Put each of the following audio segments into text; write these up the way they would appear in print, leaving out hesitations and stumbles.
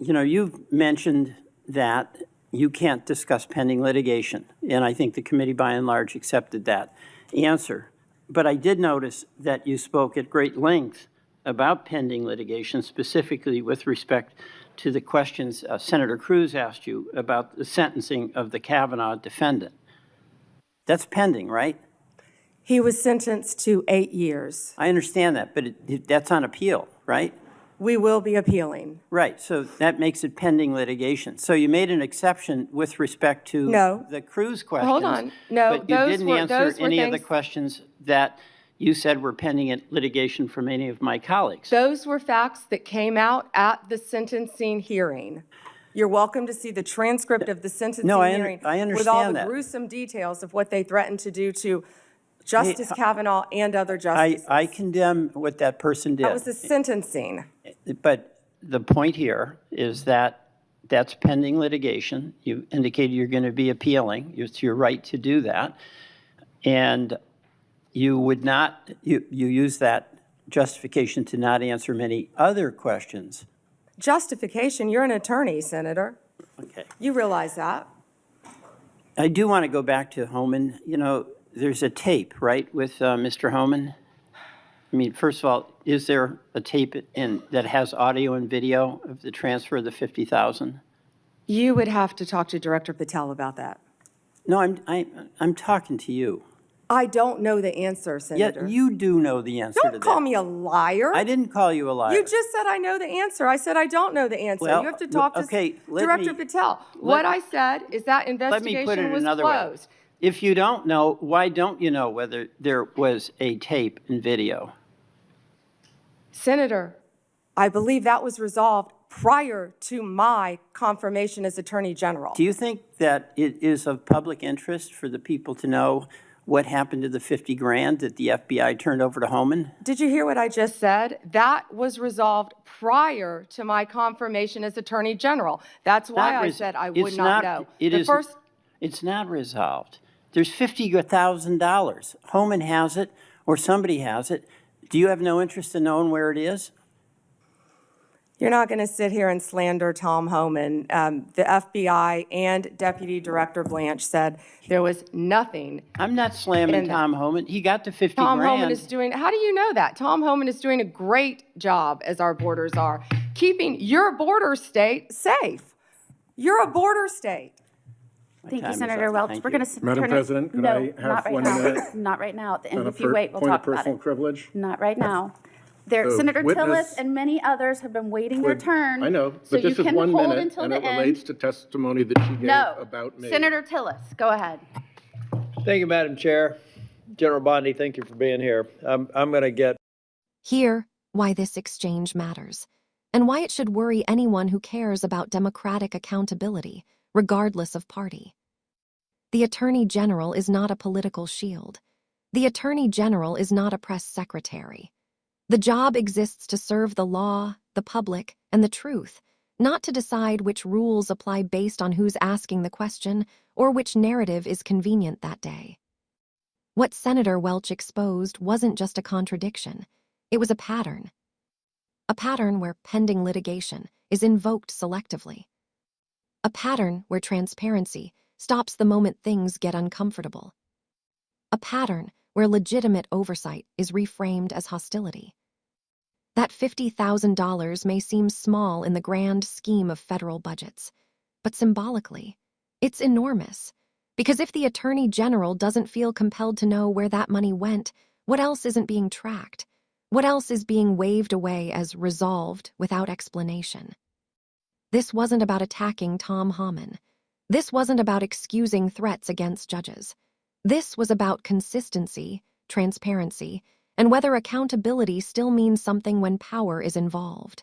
you've mentioned that you can't discuss pending litigation, and I think the committee by and large accepted that answer. But I did notice that you spoke at great length about pending litigation, specifically with respect to the questions Senator Cruz asked you about the sentencing of the Kavanaugh defendant. That's pending, right? He was sentenced to 8 years. I understand that, but that's on appeal, right? We will be appealing. Right, so that makes it pending litigation. So you made an exception with respect to the Cruz questions. Hold on. No, but you didn't answer any of the questions that you said were pending litigation from any of my colleagues. Those were facts that came out at the sentencing hearing. You're welcome to see the transcript of the sentencing hearing I understand with all the that. gruesome details of what they threatened to do to Justice Kavanaugh and other justices. I condemn what that person did. That was the sentencing. But the point here is that that's pending litigation. You indicated you're going to be appealing. It's your right to do that. And you would not, you use that justification to not answer many other questions. Justification? You're an attorney, Senator. Okay. You realize that. I do want to go back to Homan. There's a tape, right, with Mr. Homan? I mean, first of all, is there a tape that has audio and video of the transfer of the $50,000? You would have to talk to Director Patel about that. No, I'm talking to you. I don't know the answer, Senator. Yeah, you do know the answer to that. Don't call me a liar. I didn't call you a liar. You just said I know the answer. I said I don't know the answer. Well, you have to talk to Director Patel. What I said is that investigation was closed. If you don't know, why don't you know whether there was a tape and video? Senator, I believe that was resolved prior to my confirmation as Attorney General. Do you think that it is of public interest for the people to know what happened to the $50,000 that the FBI turned over to Homan? Did you hear what I just said? That was resolved prior to my confirmation as Attorney General. That's why I said I would not know. It's not resolved. There's $50,000. Homan has it, or somebody has it. Do you have no interest in knowing where it is? You're not going to sit here and slander Tom Homan. The FBI and Deputy Director Blanche said there was nothing. I'm not slamming Tom Homan. He got the $50,000. Tom Homan is doing, how do you know that? Tom Homan is doing a great job, as our borders are, keeping your border state safe. You're a border state. Thank you, Senator Welch. We're going to Madam President, could I have 1 minute? Not right now. At the end, if you wait, we'll talk about it. Point of personal privilege? Not right now. Senator Tillis and many others have been waiting their turn. I know, but this is 1 minute, and it relates to testimony that she gave about me. Senator Tillis, go ahead. Thank you, Madam Chair. General Bondi, thank you for being here. I'm going to get... Hear why this exchange matters, and why it should worry anyone who cares about democratic accountability, regardless of party. The Attorney General is not a political shield. The Attorney General is not a press secretary. The job exists to serve the law, the public, and the truth, not to decide which rules apply based on who's asking the question or which narrative is convenient that day. What Senator Welch exposed wasn't just a contradiction. It was a pattern. A pattern where pending litigation is invoked selectively. A pattern where transparency stops the moment things get uncomfortable. A pattern where legitimate oversight is reframed as hostility. That $50,000 may seem small in the grand scheme of federal budgets, but symbolically, it's enormous. Because if the Attorney General doesn't feel compelled to know where that money went, what else isn't being tracked? What else is being waved away as resolved without explanation? This wasn't about attacking Tom Homan. This wasn't about excusing threats against judges. This was about consistency, transparency, and whether accountability still means something when power is involved.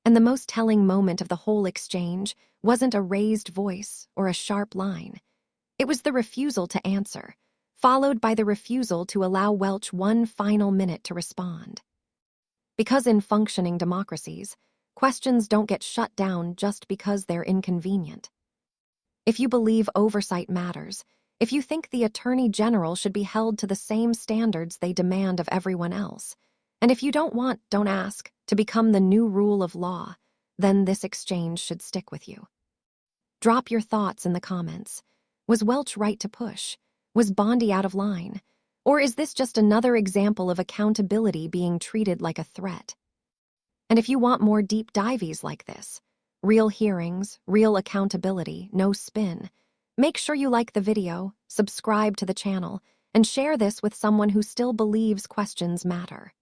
And the most telling moment of the whole exchange wasn't a raised voice or a sharp line. It was the refusal to answer, followed by the refusal to allow Welch 1 final minute to respond. Because in functioning democracies, questions don't get shut down just because they're inconvenient. If you believe oversight matters, if you think the Attorney General should be held to the same standards they demand of everyone else, and if you don't want "don't ask" to become the new rule of law, then this exchange should stick with you. Drop your thoughts in the comments. Was Welch right to push? Was Bondi out of line? Or is this just another example of accountability being treated like a threat? And if you want more deep dives like this, real hearings, real accountability, no spin, make sure you like the video, subscribe to the channel, and share this with someone who still believes questions matter.